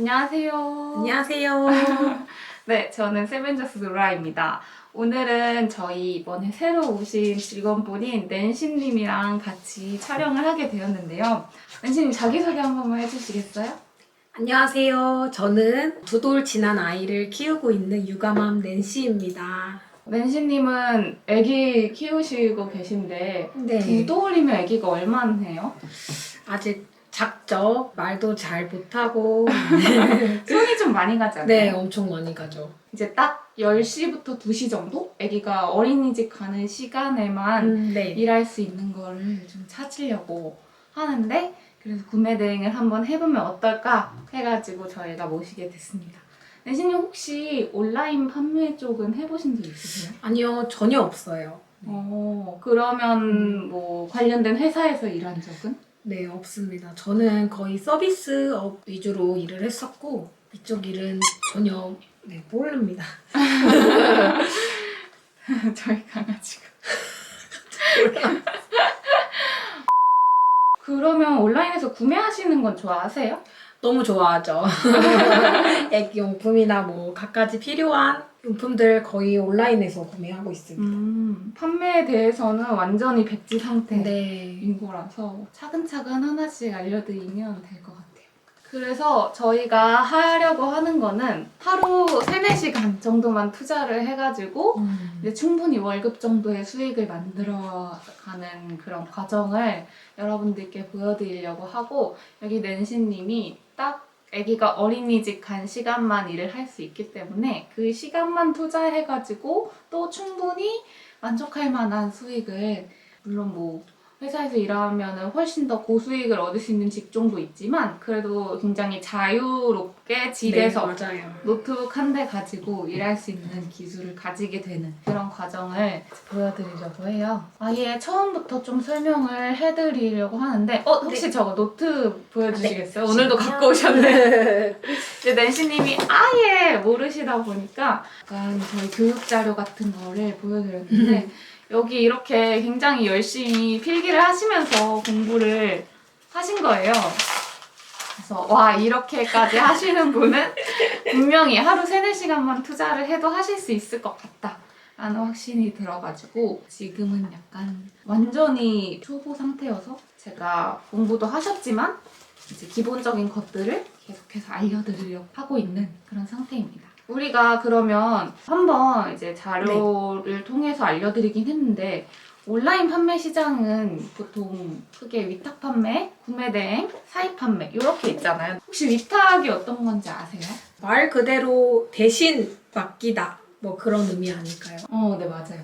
안녕하세요. 안녕하세요. 네, 저는 세븐저스 노라입니다. 오늘은 저희 이번에 새로 오신 직원분인 낸시님이랑 같이 촬영을 하게 되었는데요. 낸시님 자기소개 한 번만 해주시겠어요? 안녕하세요. 저는 2돌 지난 아이를 키우고 있는 육아맘 낸시입니다. 낸시님은 아기 키우시고 계신데 네. 2돌이면 아기가 얼마나 해요? 아직 작죠. 말도 잘 못하고. 손이 좀 많이 가지 않나요? 네, 엄청 많이 가죠. 이제 딱 10시부터 2시 정도? 아기가 어린이집 가는 시간에만 네. 일할 수 있는 거를 좀 찾으려고 하는데, 그래서 구매 대행을 한번 해보면 어떨까 해가지고 저희가 모시게 됐습니다. 내신님 혹시 온라인 판매 쪽은 해보신 적 있으세요? 아니요, 전혀 없어요. 그러면 뭐 관련된 회사에서 일한 적은? 네, 없습니다. 저는 거의 서비스업 위주로 일을 했었고 이쪽 일은 전혀 모릅니다. 저희 강아지가. 그러면 온라인에서 구매하시는 건 좋아하세요? 너무 좋아하죠. 애기 용품이나 뭐 갖가지 필요한 용품들 거의 온라인에서 구매하고 있습니다. 판매에 대해서는 완전히 백지 상태인 네. 거라서 차근차근 하나씩 알려드리면 될 것 같아요. 그래서 저희가 하려고 하는 거는 하루 3, 4시간 정도만 투자를 해가지고 이제 충분히 월급 정도의 수익을 만들어가는 그런 과정을 여러분들께 보여드리려고 하고, 여기 낸시님이 딱 아기가 어린이집 간 시간만 일을 할 수 있기 때문에 그 시간만 투자해가지고 또 충분히 만족할 만한 수익을, 물론 뭐 회사에서 일하면 훨씬 더 고수익을 얻을 수 있는 직종도 있지만 그래도 굉장히 자유롭게 집에서 네, 맞아요. 노트북 한 대 가지고 일할 수 있는 기술을 가지게 되는 그런 과정을 보여드리려고 해요. 아예 처음부터 좀 설명을 해드리려고 하는데 혹시 저거 노트 보여주시겠어요? 오늘도 갖고 오셨네. 이제 낸시님이 아예 모르시다 보니까 약간 저희 교육 자료 같은 거를 보여드렸는데 여기 이렇게 굉장히 열심히 필기를 하시면서 공부를 하신 거예요. 그래서 와, 이렇게까지 하시는 분은 분명히 하루 3, 4시간만 투자를 해도 하실 수 있을 것 같다 라는 확신이 들어가지고 지금은 약간 완전히 초보 상태여서 제가 공부도 하셨지만 이제 기본적인 것들을 계속해서 알려드리려고 하고 있는 그런 상태입니다. 우리가 그러면 한번 이제 자료를 통해서 알려드리긴 했는데, 온라인 판매 시장은 보통 크게 위탁 판매, 구매 대행, 사입 판매 이렇게 있잖아요. 혹시 위탁이 어떤 건지 아세요? 말 그대로 대신 맡기다 뭐 그런 의미 아닐까요? 네, 맞아요.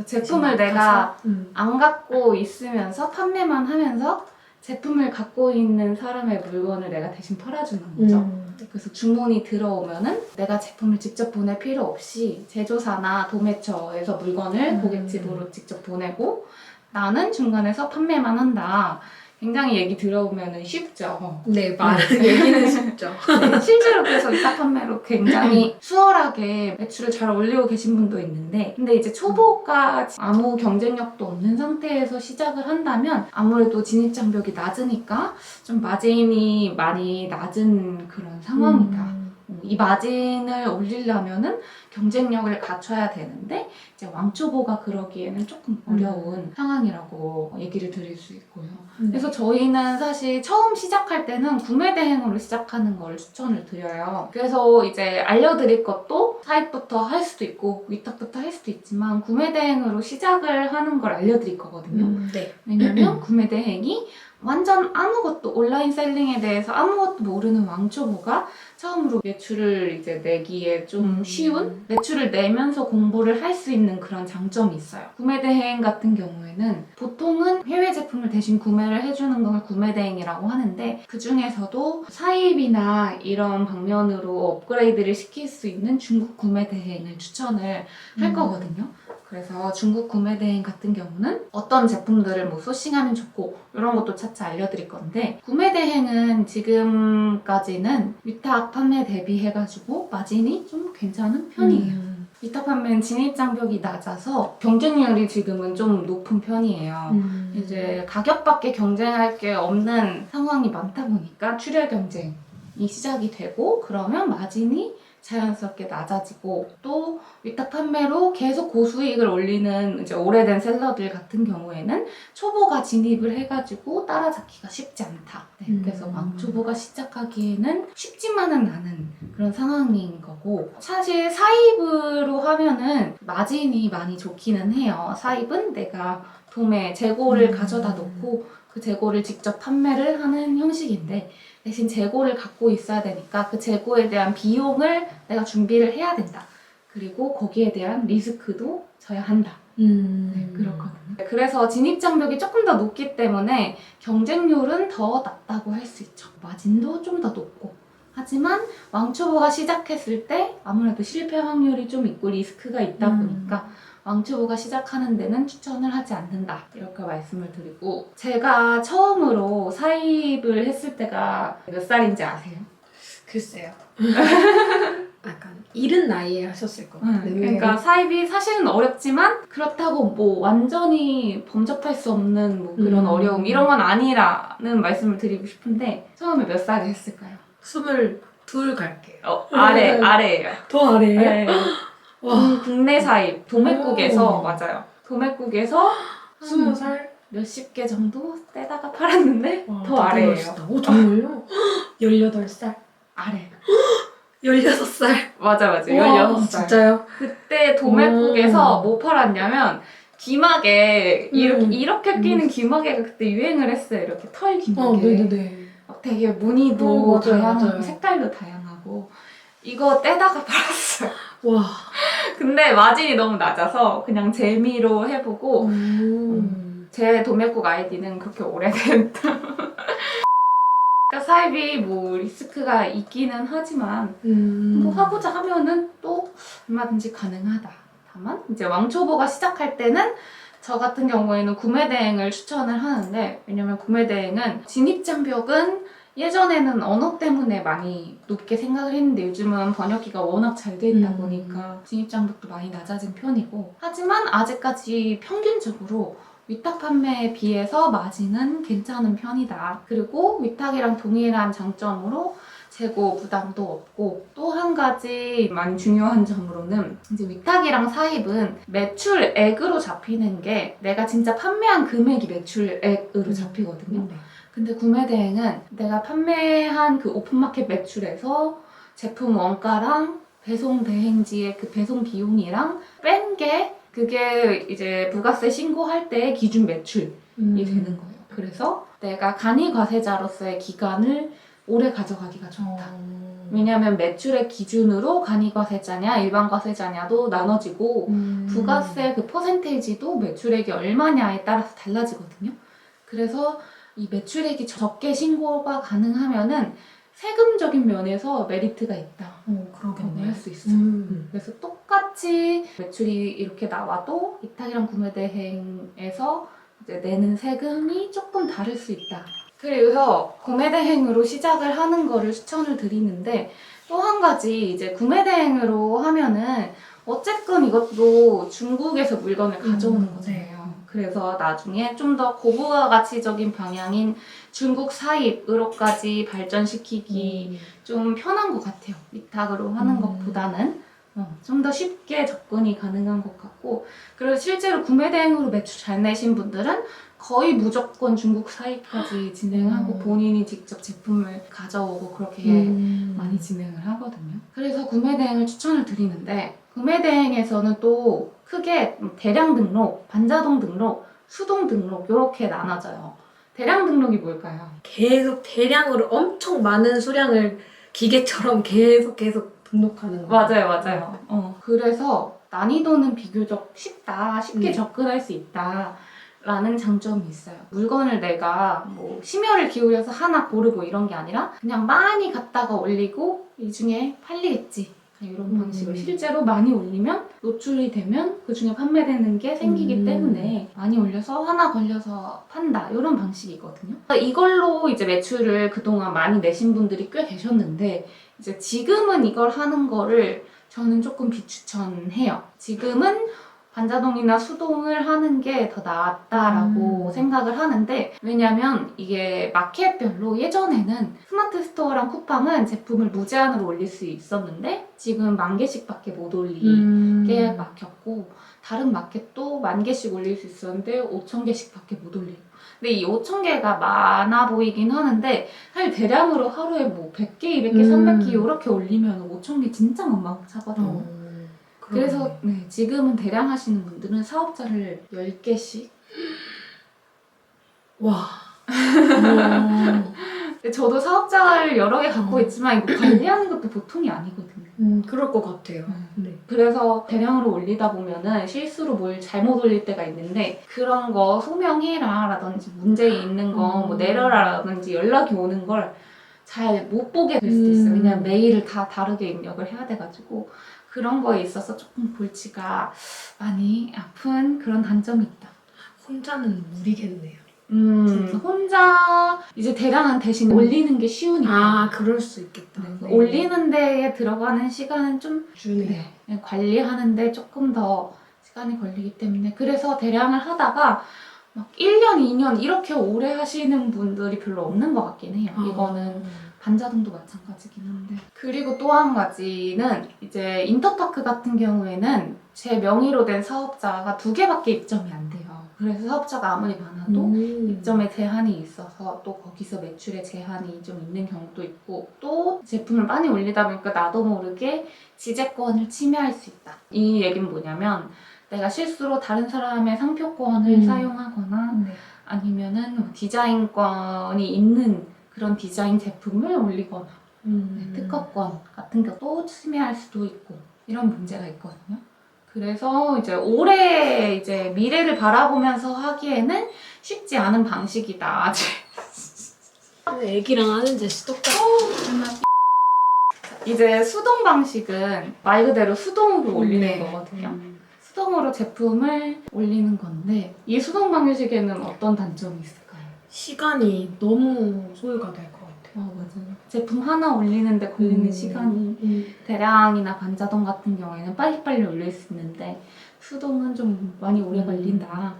제품을 내가 안 갖고 있으면서 판매만 하면서 제품을 갖고 있는 사람의 물건을 내가 대신 팔아주는 거죠. 그래서 주문이 들어오면은 내가 제품을 직접 보낼 필요 없이 제조사나 도매처에서 물건을 고객집으로 직접 보내고 나는 중간에서 판매만 한다. 굉장히 얘기 들어보면 쉽죠. 네, 얘기는 쉽죠. 네, 실제로 그래서 위탁 판매로 굉장히 수월하게 매출을 잘 올리고 계신 분도 있는데, 근데 이제 초보가 아무 경쟁력도 없는 상태에서 시작을 한다면 아무래도 진입장벽이 낮으니까 좀 마진이 많이 낮은 그런 상황이다. 이 마진을 올리려면은 경쟁력을 갖춰야 되는데 이제 왕초보가 그러기에는 조금 어려운 상황이라고 얘기를 드릴 수 있고요. 그래서 저희는 사실 처음 시작할 때는 구매 대행으로 시작하는 걸 추천을 드려요. 그래서 이제 알려드릴 것도 사입부터 할 수도 있고 위탁부터 할 수도 있지만 구매 대행으로 시작을 하는 걸 알려드릴 거거든요. 네. 왜냐면 구매 대행이 완전 아무것도 온라인 셀링에 대해서 아무것도 모르는 왕초보가 처음으로 매출을 이제 내기에 좀 쉬운 매출을 내면서 공부를 할 수 있는 그런 장점이 있어요. 구매 대행 같은 경우에는 보통은 해외 제품을 대신 구매를 해주는 걸 구매 대행이라고 하는데 그 중에서도 사입이나 이런 방면으로 업그레이드를 시킬 수 있는 중국 구매 대행을 추천을 할 거거든요. 그래서 중국 구매 대행 같은 경우는 어떤 제품들을 뭐 소싱하면 좋고 이런 것도 차차 알려드릴 건데, 구매 대행은 지금까지는 위탁 판매 대비해가지고 마진이 좀 괜찮은 편이에요. 위탁 판매는 진입장벽이 낮아서 경쟁률이 지금은 좀 높은 편이에요. 이제 가격밖에 경쟁할 게 없는 상황이 많다 보니까 출혈 경쟁 시작이 되고 그러면 마진이 자연스럽게 낮아지고 또 위탁 판매로 계속 고수익을 올리는 이제 오래된 셀러들 같은 경우에는 초보가 진입을 해가지고 따라잡기가 쉽지 않다. 네, 그래서 막 초보가 시작하기에는 쉽지만은 않은 그런 상황인 거고 사실 사입으로 하면은 마진이 많이 좋기는 해요. 사입은 내가 도매 재고를 가져다 놓고 그 재고를 직접 판매를 하는 형식인데 대신 재고를 갖고 있어야 되니까 그 재고에 대한 비용을 내가 준비를 해야 된다. 그리고 거기에 대한 리스크도 져야 한다. 네, 그렇거든요. 그래서 진입장벽이 조금 더 높기 때문에 경쟁률은 더 낮다고 할 수 있죠. 마진도 좀 더 높고. 하지만 왕초보가 시작했을 때 아무래도 실패 확률이 좀 있고 리스크가 있다 보니까 왕초보가 시작하는 데는 추천을 하지 않는다 이렇게 말씀을 드리고 제가 처음으로 사입을 했을 때가 몇 살인지 아세요? 글쎄요. 약간 이른 나이에 하셨을 것 같아요. 그러니까 사입이 사실은 어렵지만 그렇다고 뭐 완전히 범접할 수 없는 뭐 그런 어려움 이런 건 아니라는 말씀을 드리고 싶은데 처음에 몇 살에 했을까요? 22 갈게요. 아래예요. 더 아래예요? 네. 와, 국내 사입 도매국에서 오. 맞아요. 도매국에서 20살? 몇십 개 정도 떼다가 팔았는데 와, 더 되게 아래예요. 멋있다. 오, 정말요? 18살? 아래. 16살? 맞아. 와, 16살. 진짜요? 그때 도매국에서 뭐 팔았냐면 귀마개 이렇게 끼는 귀마개가 그때 유행을 했어요. 이렇게 털 귀마개. 네네네. 막 되게 무늬도 맞아요, 다양하고 맞아요. 색깔도 다양하고 이거 떼다가 팔았어요. 와. 근데 마진이 너무 낮아서 그냥 재미로 해보고 제 도매국 아이디는 그렇게 오래된 그러니까 사입이 뭐 리스크가 있기는 하지만 뭐 하고자 하면은 또 얼마든지 가능하다. 다만 이제 왕초보가 시작할 때는 저 같은 경우에는 구매 대행을 추천을 하는데 왜냐면 구매 대행은 진입 장벽은 예전에는 언어 때문에 많이 높게 생각을 했는데 요즘은 번역기가 워낙 잘 돼 있다 보니까 진입 장벽도 많이 낮아진 편이고 하지만 아직까지 평균적으로 위탁 판매에 비해서 마진은 괜찮은 편이다. 그리고 위탁이랑 동일한 장점으로 재고 부담도 없고 또 한 가지 많이 중요한 점으로는 이제 위탁이랑 사입은 매출액으로 잡히는 게 내가 진짜 판매한 금액이 매출액으로 잡히거든요. 근데 구매 대행은 내가 판매한 그 오픈마켓 매출에서 제품 원가랑 배송 대행지의 그 배송 비용이랑 뺀 게 그게 이제 부가세 신고할 때의 기준 매출이 되는 거예요. 그래서 내가 간이과세자로서의 기간을 오래 가져가기가 좋다. 왜냐하면 매출의 기준으로 간이과세자냐 일반과세자냐도 나눠지고 부가세 그 퍼센테이지도 매출액이 얼마냐에 따라서 달라지거든요. 그래서 이 매출액이 적게 신고가 가능하면은 세금적인 면에서 메리트가 있다. 그러겠네. 할 수 있어요. 그래서 똑같이 매출이 이렇게 나와도 위탁이랑 구매 대행에서 이제 내는 세금이 조금 다를 수 있다. 그래서 구매 대행으로 시작을 하는 거를 추천을 드리는데 또 한 가지 이제 구매 대행으로 하면은 어쨌든 이것도 중국에서 물건을 가져오는 거잖아요. 그래서 나중에 좀 더 고부가 가치적인 방향인 중국 사입으로까지 발전시키기 좀 편한 것 같아요. 위탁으로 하는 것보다는 좀 더 쉽게 접근이 가능한 것 같고 그리고 실제로 구매 대행으로 매출 잘 내신 분들은 거의 무조건 중국 사입까지 진행하고 본인이 직접 제품을 가져오고 그렇게 많이 진행을 하거든요. 그래서 구매 대행을 추천을 드리는데 구매 대행에서는 또 크게 대량 등록, 반자동 등록, 수동 등록 이렇게 나눠져요. 대량 등록이 뭘까요? 계속 대량으로 엄청 많은 수량을 기계처럼 계속 등록하는 거. 맞아요. 그래서 난이도는 비교적 쉽게 접근할 수 있다. 라는 장점이 있어요. 물건을 내가 뭐 심혈을 기울여서 하나 고르고 이런 게 아니라 그냥 많이 갖다가 올리고 이 중에 팔리겠지. 이런 방식으로 실제로 많이 올리면 노출이 되면 그 중에 판매되는 게 생기기 때문에 많이 올려서 하나 걸려서 판다 이런 방식이거든요. 이걸로 이제 매출을 그동안 많이 내신 분들이 꽤 계셨는데 이제 지금은 이걸 하는 거를 저는 조금 비추천해요. 지금은 반자동이나 수동을 하는 게 더 낫다라고 생각을 하는데, 왜냐면 이게 마켓별로 예전에는 스마트 스토어랑 쿠팡은 제품을 무제한으로 올릴 수 있었는데 지금 10,000개씩밖에 못 올리게 막혔고, 다른 마켓도 10,000개씩 올릴 수 있었는데 5,000개씩밖에 못 올리고. 근데 이 5,000개가 많아 보이긴 하는데 사실 대량으로 하루에 뭐 100개, 200개, 300개 이렇게 올리면 5,000개 진짜 만만하거든요. 그래서 네, 지금은 대량 하시는 분들은 사업자를 10개씩. 와. 저도 사업자를 여러 개 갖고 있지만 이거 관리하는 것도 보통이 아니거든요. 그럴 것 같아요. 네. 그래서 대량으로 올리다 보면은 실수로 뭘 잘못 올릴 때가 있는데, 그런 거 소명해라 라든지 문제 있는 거 뭐 내려라 라든지 연락이 오는 걸 잘 못 보게 될 수도 있어요. 왜냐면 메일을 다 다르게 입력을 해야 돼가지고 그런 거에 있어서 조금 골치가 많이 아픈 그런 단점이 있다. 혼자는 무리겠네요. 혼자 이제 대량은 대신 올리는 게 쉬우니까. 아, 그럴 수 있겠다. 네, 올리는 데에 들어가는 시간은 좀 주네요. 관리하는데 조금 더 시간이 걸리기 때문에, 그래서 대량을 하다가 막 1년, 2년 이렇게 오래 하시는 분들이 별로 없는 것 같긴 해요. 이거는 반자동도 마찬가지긴 한데. 그리고 또 한 가지는 이제 인터파크 같은 경우에는 제 명의로 된 사업자가 2개밖에 입점이 안 돼요. 그래서 사업자가 아무리 많아도 입점에 제한이 있어서 또 거기서 매출에 제한이 좀 있는 경우도 있고, 또 제품을 많이 올리다 보니까 나도 모르게 지재권을 침해할 수 있다. 이 얘기는 뭐냐면, 내가 실수로 다른 사람의 상표권을 사용하거나 아니면은 뭐 디자인권이 있는 그런 디자인 제품을 올리거나 특허권 같은 것도 침해할 수도 있고, 이런 문제가 있거든요. 그래서 이제 올해 이제 미래를 바라보면서 하기에는 쉽지 않은 방식이다. 애기랑 하는 짓이 똑같아. 이제 수동 방식은 말 그대로 수동으로 올리는 거거든요. 수동으로 제품을 올리는 건데, 이 수동 방식에는 어떤 단점이 있을까요? 시간이 너무 소요가 될 것 같아요. 맞아요. 제품 하나 올리는데 걸리는 시간이 대량이나 반자동 같은 경우에는 빨리빨리 올릴 수 있는데, 수동은 좀 많이 오래 걸린다.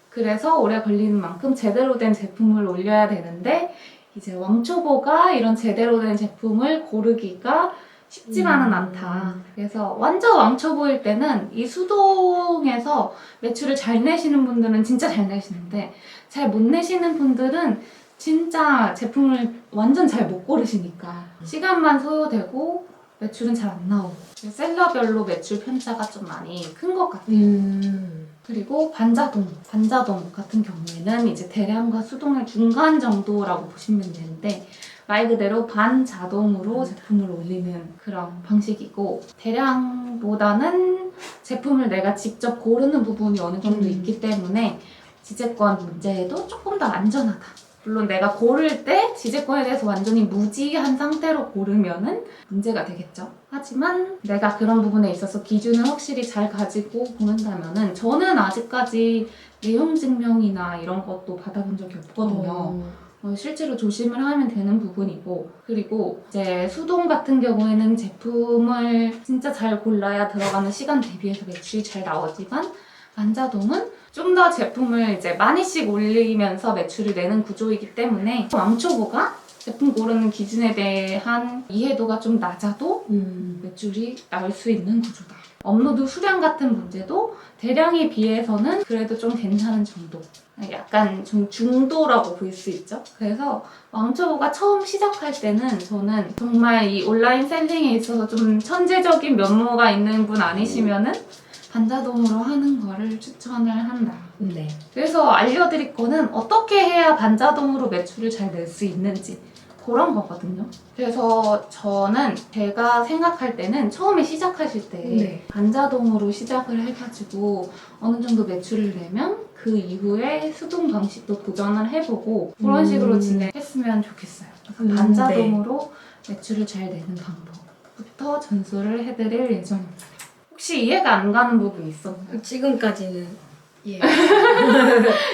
그래서 오래 걸리는 만큼 제대로 된 제품을 올려야 되는데, 이제 왕초보가 이런 제대로 된 제품을 고르기가 쉽지만은 않다. 그래서 완전 왕초보일 때는 이 수동에서 매출을 잘 내시는 분들은 진짜 잘 내시는데, 잘 못 내시는 분들은 진짜 제품을 완전 잘 못 고르시니까 시간만 소요되고 매출은 잘 안 나오고, 셀러별로 매출 편차가 좀 많이 큰 것 같아요. 그리고 반자동 같은 경우에는 이제 대량과 수동의 중간 정도라고 보시면 되는데, 말 그대로 반자동으로 제품을 올리는 그런 방식이고, 대량보다는 제품을 내가 직접 고르는 부분이 어느 정도 있기 때문에 지재권 문제에도 조금 더 안전하다. 물론 내가 고를 때 지재권에 대해서 완전히 무지한 상태로 고르면은 문제가 되겠죠. 하지만 내가 그런 부분에 있어서 기준을 확실히 잘 가지고 고른다면은, 저는 아직까지 내용 증명이나 이런 것도 받아본 적이 없거든요. 실제로 조심을 하면 되는 부분이고, 그리고 이제 수동 같은 경우에는 제품을 진짜 잘 골라야 들어가는 시간 대비해서 매출이 잘 나오지만, 반자동은 좀 더 제품을 이제 많이씩 올리면서 매출을 내는 구조이기 때문에 왕초보가 제품 고르는 기준에 대한 이해도가 좀 낮아도 매출이 나올 수 있는 구조다. 업로드 수량 같은 문제도 대량에 비해서는 그래도 좀 괜찮은 정도. 약간 좀 중도라고 볼 수 있죠. 그래서 왕초보가 처음 시작할 때는 저는 정말 이 온라인 셀링에 있어서 좀 천재적인 면모가 있는 분 아니시면은 반자동으로 하는 거를 추천을 한다. 네. 그래서 알려드릴 거는 어떻게 해야 반자동으로 매출을 잘 낼 수 있는지, 그런 거거든요. 그래서 저는 제가 생각할 때는 처음에 시작하실 때 반자동으로 시작을 해가지고 어느 정도 매출을 내면 그 이후에 수동 방식도 도전을 해보고 그런 식으로 진행했으면 좋겠어요. 그래서 반자동으로 매출을 잘 내는 방법부터 전수를 해드릴 예정입니다. 혹시 이해가 안 가는 부분 있었나요? 지금까지는 예.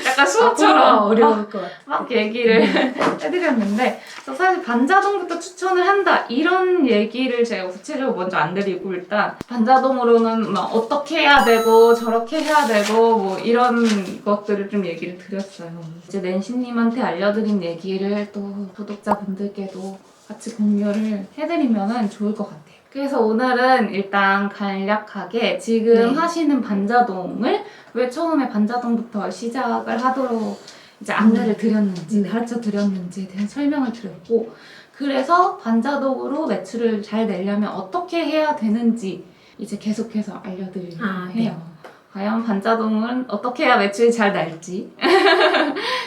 약간 수업처럼 앞으로 어려울 것 같아요. 막 얘기를 해드렸는데 그래서 사실 반자동부터 추천을 한다 이런 얘기를 제가 구체적으로 먼저 안 드리고 일단 반자동으로는 막 어떻게 해야 되고 저렇게 해야 되고 뭐 이런 것들을 좀 얘기를 드렸어요. 이제 낸시님한테 알려드린 얘기를 또 구독자분들께도 같이 공유를 해드리면 좋을 것 같아요. 그래서 오늘은 일단 간략하게 지금 네. 하시는 반자동을 왜 처음에 반자동부터 시작을 하도록 이제 안내를 드렸는지 가르쳐 드렸는지에 대한 설명을 드렸고 그래서 반자동으로 매출을 잘 내려면 어떻게 해야 되는지 이제 계속해서 알려드리려고 네. 해요. 과연 반자동은 어떻게 해야 매출이 잘 날지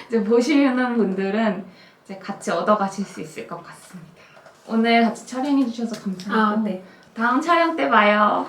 이제 보시는 분들은 이제 같이 얻어가실 수 있을 것 같습니다. 오늘 같이 촬영해 주셔서 감사하고 네. 다음 촬영 때 봐요.